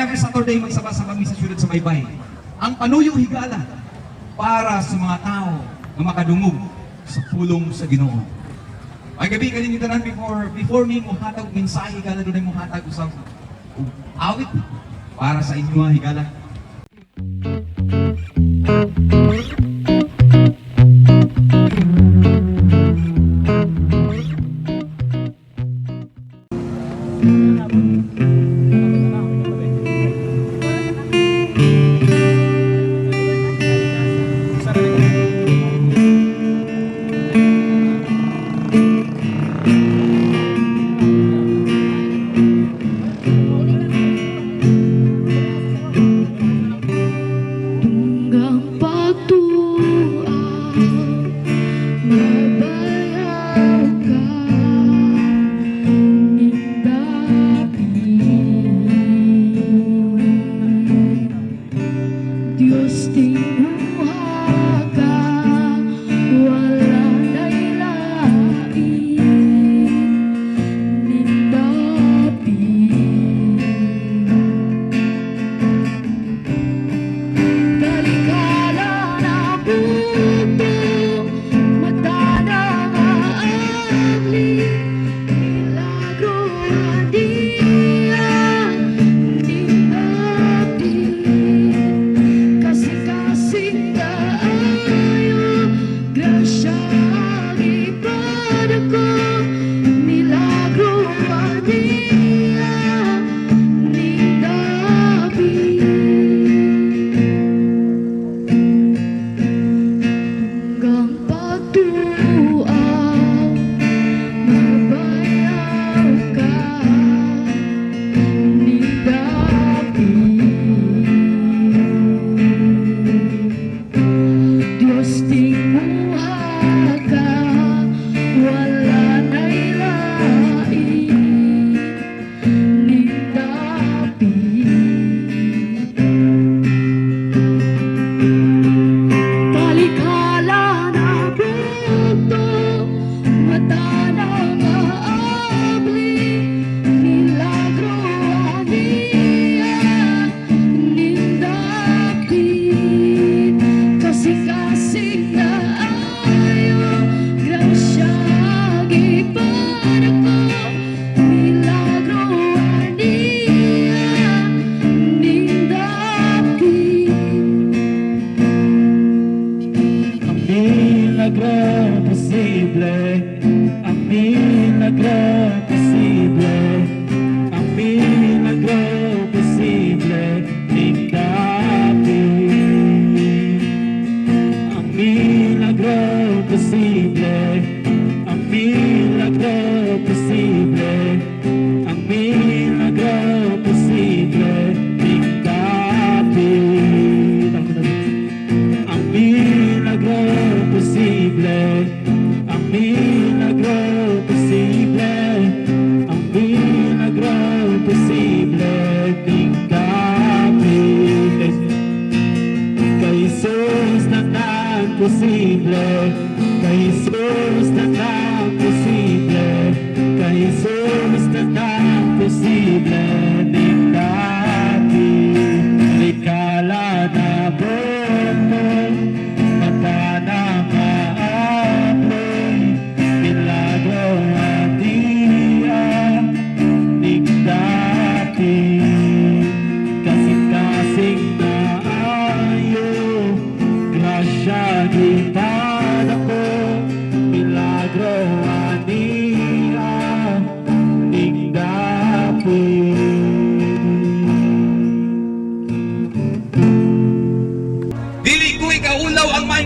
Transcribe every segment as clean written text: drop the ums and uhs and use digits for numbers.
every Saturday magsama-sama kami sa syudad sa Baybay. Ang panuyong higala para sa mga tao na makadungog sa pulong sa Ginoo. Ay gabi kanina tanan before me muhatag mensahe higala doon ay muhatag usab awit para sa inyo higala.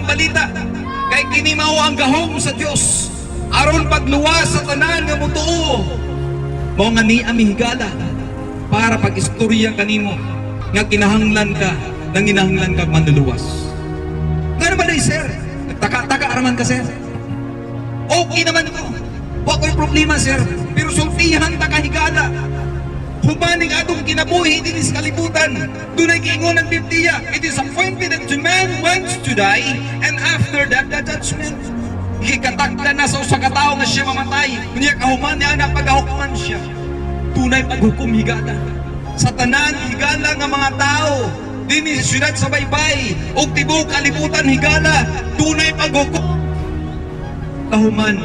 Balita kay kini mao ang gahom sa Dios aron pagluwas sa tanan nga mutuo mao nga ni higala para pag-istorya kanimo nga kinahanglan ka nang kinahanglan ka manluluwas. Ngano ba day sir? Nagtaka-taka araman ka sir? Okay naman ko. Wa ko'y problema sir. Pero sultihan ta ka higala. Humaning atong kinabuhi din sa kalibutan. Dunay giingon ang Biblia, it is appointed that man wants to die, and after that, the judgment. Ikatakda na sa usa ka tawo nga siya mamatay. Kunya kahuman niya na pagahukman siya. Tunay paghukom higala. sa tanan higala nga mga tao dinhi sa syudad sa baybay ug tibuok kalibutan higala dunay paghukom kahuman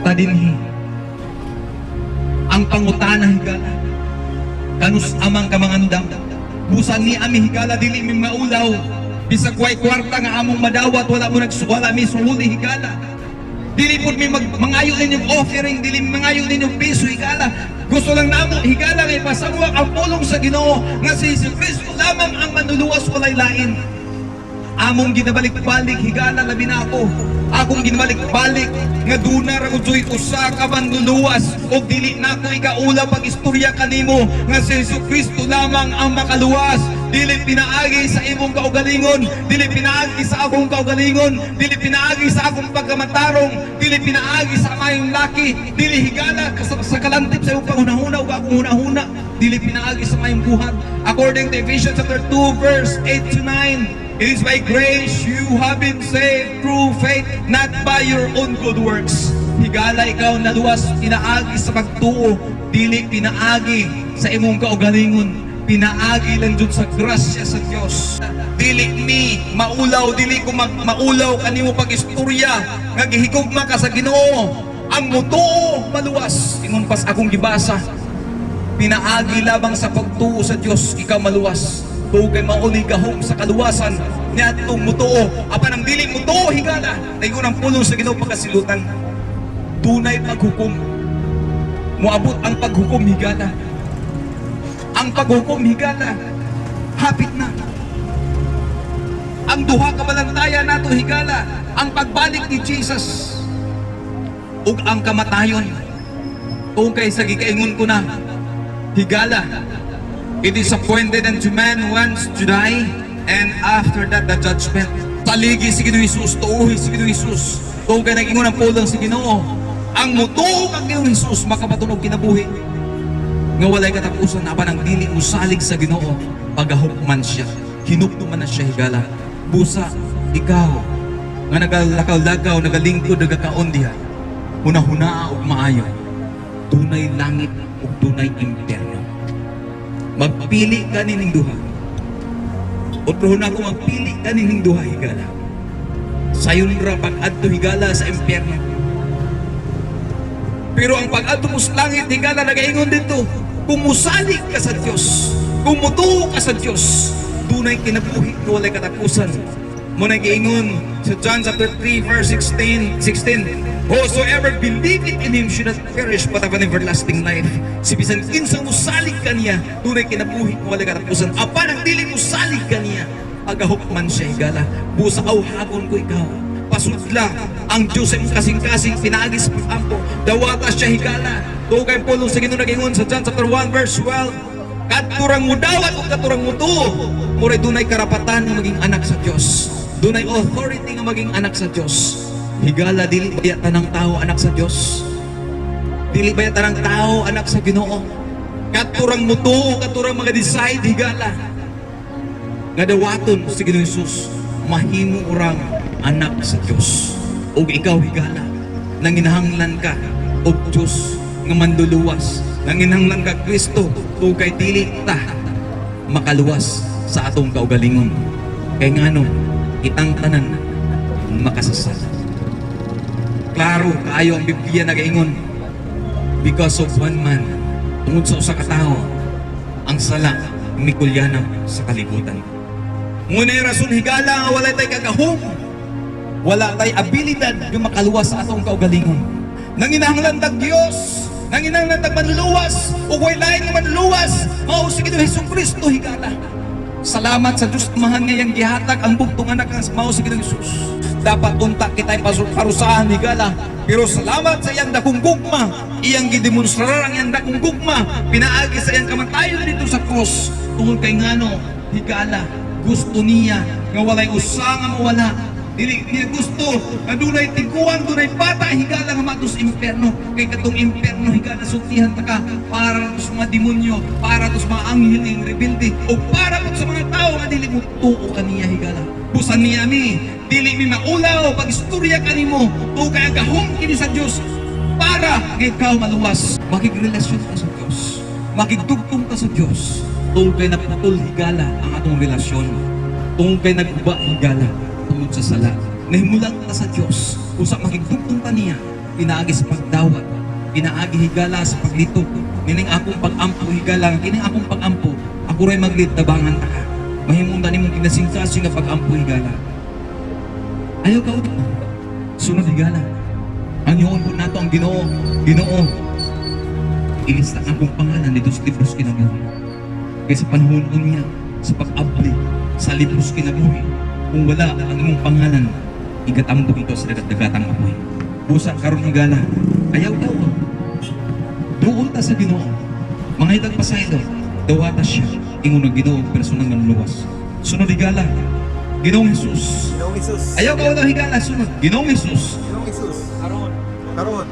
ta dinhi ang pangutana higala kanus amang kamangandam busan ni ami higala dili mi maulaw bisag way kwarta nga among madawat wala mo nagsuwala mi suhuli higala dili pud mi mangayo ninyong offering dili mi mangayo ninyong piso higala gusto lang namo higala nga ipasamuak ang pulong sa Ginoo nga si Kristo lamang ang manluluwas walay lain among ginabalik-balik higala labi na ako akong ginabalik-balik nga duna ra gud usa ka manluluwas ug dili nako ikaula pag istorya kanimo nga si Kristo lamang ang makaluwas dili pinaagi sa imong kaugalingon dili pinaagi sa akong kaugalingon dili pinaagi sa akong pagkamatarong dili pinaagi sa mayong laki dili higala sa kalantip sa imong panghunahuna ug akong hunahuna dili pinaagi sa mayong buhat according to Ephesians chapter 2 verse 8 to 9. It is by grace you have been saved through faith, not by your own good works. Higala ikaw naluwas, pinaagi sa pagtuo, dili pinaagi sa imong kaugalingon, pinaagi lang dun sa grasya sa Dios. Dili mi maulaw, dili ko maulaw kanimo pag-istorya, nga gihigugma ka sa Ginoo. Ang mutuo maluwas, ingon pas akong gibasa. Pinaagi labang sa pagtuo sa Dios, ikaw maluwas. Tugay mauni gahom sa kaluwasan niya itong mutuo apan ang dili mutuo higala naigo ng pulong sa Ginoo pagkasilutan tunay paghukom moabot ang paghukom higala ang paghukom higala hapit na ang duha ka balantayan nato higala ang pagbalik ni Jesus ug ang kamatayon kung kay sa gikaingon ko na higala it is appointed unto man once to die, and after that the judgment. Taligi si Ginoong Hesus, tuuhi si Ginoong Hesus. Kung ka nag-ingon ang pulang si Ginoo, ang mutuo kang Ginoong Hesus, makapatunog kinabuhi. Nga walay katapusan na pa ng dili mo salig sa Ginoo, pagahukman siya. Hinukto man na siya higala. Busa, ikaw, nga nagalakaw-lagaw, nagalingkod, nagakaon diha. Hunahunaa ug maayo. Tunay langit ug tunay impyerno. Magpili ka nining duha. Otrohon ako magpili ka nining duha higala. Sayon ra pag-adto higala sa impyerno. Pero ang pag-adto mo sa langit higala nagaingon dito, kung musalig ka sa Dios, kung mutuo ka sa Dios, dunay kinabuhi nga walay katapusan. Mo nagaingon sa John chapter 3 verse 16. Whosoever believeth in him should not perish but have an everlasting life. Si bisan kinsang musalig kaniya, tunay kinabuhi kung wala katapusan. Apan ang dili musalig kaniya, agahukman siya higala. Busa hagon ko ikaw. Pasudla ang Diyos ay kasing-kasing pinaagis pag-ampo. Dawata siya higala. Tugay pulong sa Ginoo nag-ingon sa John chapter 1 verse 12. Katurang mo dawat o katurang mo tuo. Muray dunay karapatan na maging anak sa Diyos. Dunay authority na maging anak sa Diyos. Higala, dili ba tanang tao anak sa Diyos? Dili ba tanang tao anak sa Ginoo? Katurang mutuo, katurang mga decide higala. Nga dawaton si Ginoong Hesus, mahimo urang anak sa Diyos. O ikaw higala, nanginahanglan ka o Diyos nga manduluwas. Nanginahanglan ka Kristo, o kay dili ta makaluwas sa atong kaugalingon. Kay ngano, itang tanan makasasala. Klaro kaayo ang Biblia nagaingon, because of one man, tungod sa usa ka tawo, ang sala mikulyanam sa kalibutan. Ngunay rason higala nga wala tay kagahom, wala tay abilidad nga makaluwas sa atong kaugalingon. Nanginahanglan tag Dios, nanginahanglan tag manluluwas, ug way lain nga manluluwas, mao si Ginoong Hesukristo higala. Salamat sa Diyos mahan ngayang gihatag ang bugtong anak ng mao si Ginoong Hesus. Dapat unta kita'y parusahan higala. Pero salamat sa iyang dakong gugma, iyang gidemonstrar ang iyang dakong gugma, pinaagi sa iyang kamatayon dito sa krus. Tungod kay ngano, higala, gusto niya nga walay usa nga mawala. Dili niya gusto nga dunay tiguan, dunay bata higala nga matus impierno. Kay katong impierno higala sultihan ta ka para sa mga demonyo, para sa mga anghel ing rebelde, o para sa mga tao nga dili mo tuo kaniya higala. Busan niya mi, dili mi maulaw pag istorya kanimo, o kay gahom kini sa Dios para ikaw maluwas. Makigrelasyon ka sa Dios. makigdugtong ka sa Dios tungod kay naputol higala ang atong relasyon, tungod kay naguba higala tungod sa sala. Nahimulan ta sa Dios usa makigdugtong ta niya pinaagi sa pagdawat, pinaagi higala sa paglito. Nining akong pag-ampo higala, kining akong pag-ampo ako ray maglitabangan ta ka. Mahimong ta nimong kinasingkasing nga pag-ampo higala. Ayaw ka ulit. Sunod higala. Ang iyon po nato ang Ginoo. Ginoo, ilista ang akong pangalan dito sa libros kinabuhi. Kaya sa panahon niya, sa pag-abli, sa libros kinabuhi, kung wala ang imong pangalan, igatambo ito sa dagat-dagatang apoy. Busa karon higala. Ayaw daw. Doon ta sa Ginoo. Mga hitag pasaydo, dawata siya. Ingon ng Ginoo, personal ng luwas. Sunod higala. Ginoong Jesus. Ginoong Isus. Ayaw ka na higala. Sunod. Ginoong Jesus. Ginoong Isus. Karon. Karon.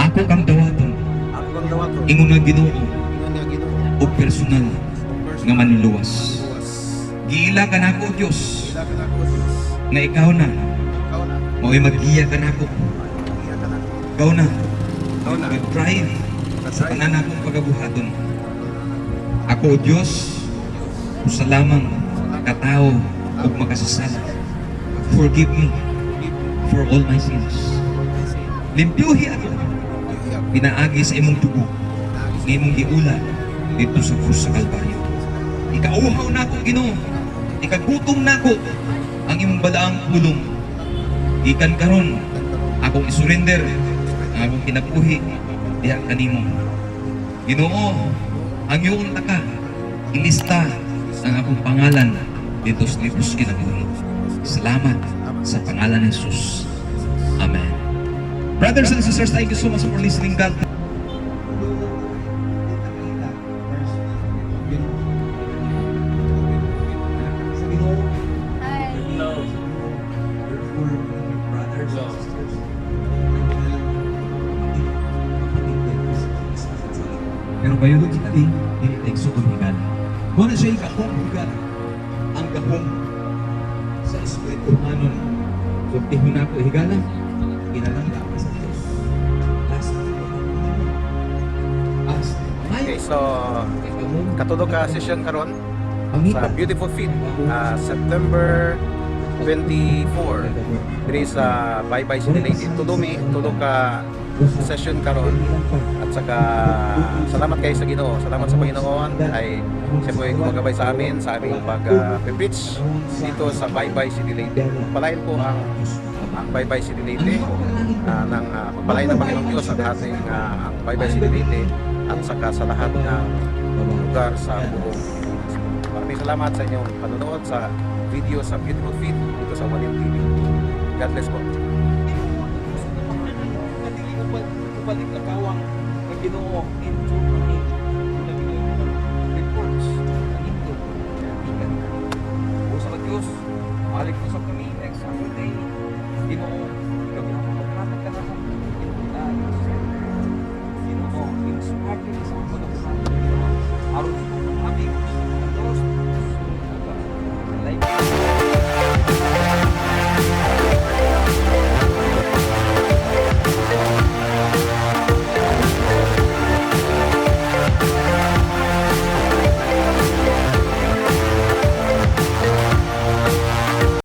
Ako kang dawaton. Ako ang dawato. Ingon ng Ginoo Ingon niya Ginoo. o personal nga manluwas. Luwas. Giila ka na ako, Diyos, Ila ka na ako, Diyos. na ikaw na. Ikaw na. Mau'y maggiya ka na ako. Iya ka na. Ikaw na. Ikaw na. Mag-drive That's sa right. tanan akong pagabuhaton. Ako, o Diyos, sa lamang katao o makasasala. Forgive me for all my sins. Limpyuhi ako. Pinaagi sa imong dugo. Ng imong giula dito sa krus sa Kalbaryo. Ikauhaw na ako, Ginoo. Ikagutom na ako ang imong balaang pulong. Ikan karon akong isurrender ang akong kinabuhi diha kanimo. Ginoo, ang iyong taka ilista ang akong pangalan dito sa libros kinabuhi. Salamat sa pangalan ni Jesus. Amen. Brothers and sisters, thank you so much for listening, God. Pero biologically, hindi nagsuon higala. Kung na siya gahong higala, ang gahong sa espiritu anon. Kung tihon ako higala, kinalangga ka sa Diyos. Last Okay, so katulog ka session karon sa Beautiful Feet September 24 diri sa Bye Bye City Lady. Tulog ka session karon at saka salamat kayo sa Ginoo. Salamat sa Panginoon ay siya po yung gumagabay sa amin sa aming pag-preach dito sa Bye Bye City Lady. Palain po ang Bye Bye City Lady ng pagpalain ng Panginoong Diyos ang ating ang Bye Bye City Lady at saka sa lahat ng lugar sa buong. Maraming salamat sa inyong panonood sa video sa Beautiful Feet dito sa Walim TV. God bless po. Balik na kawang ng Ginoo into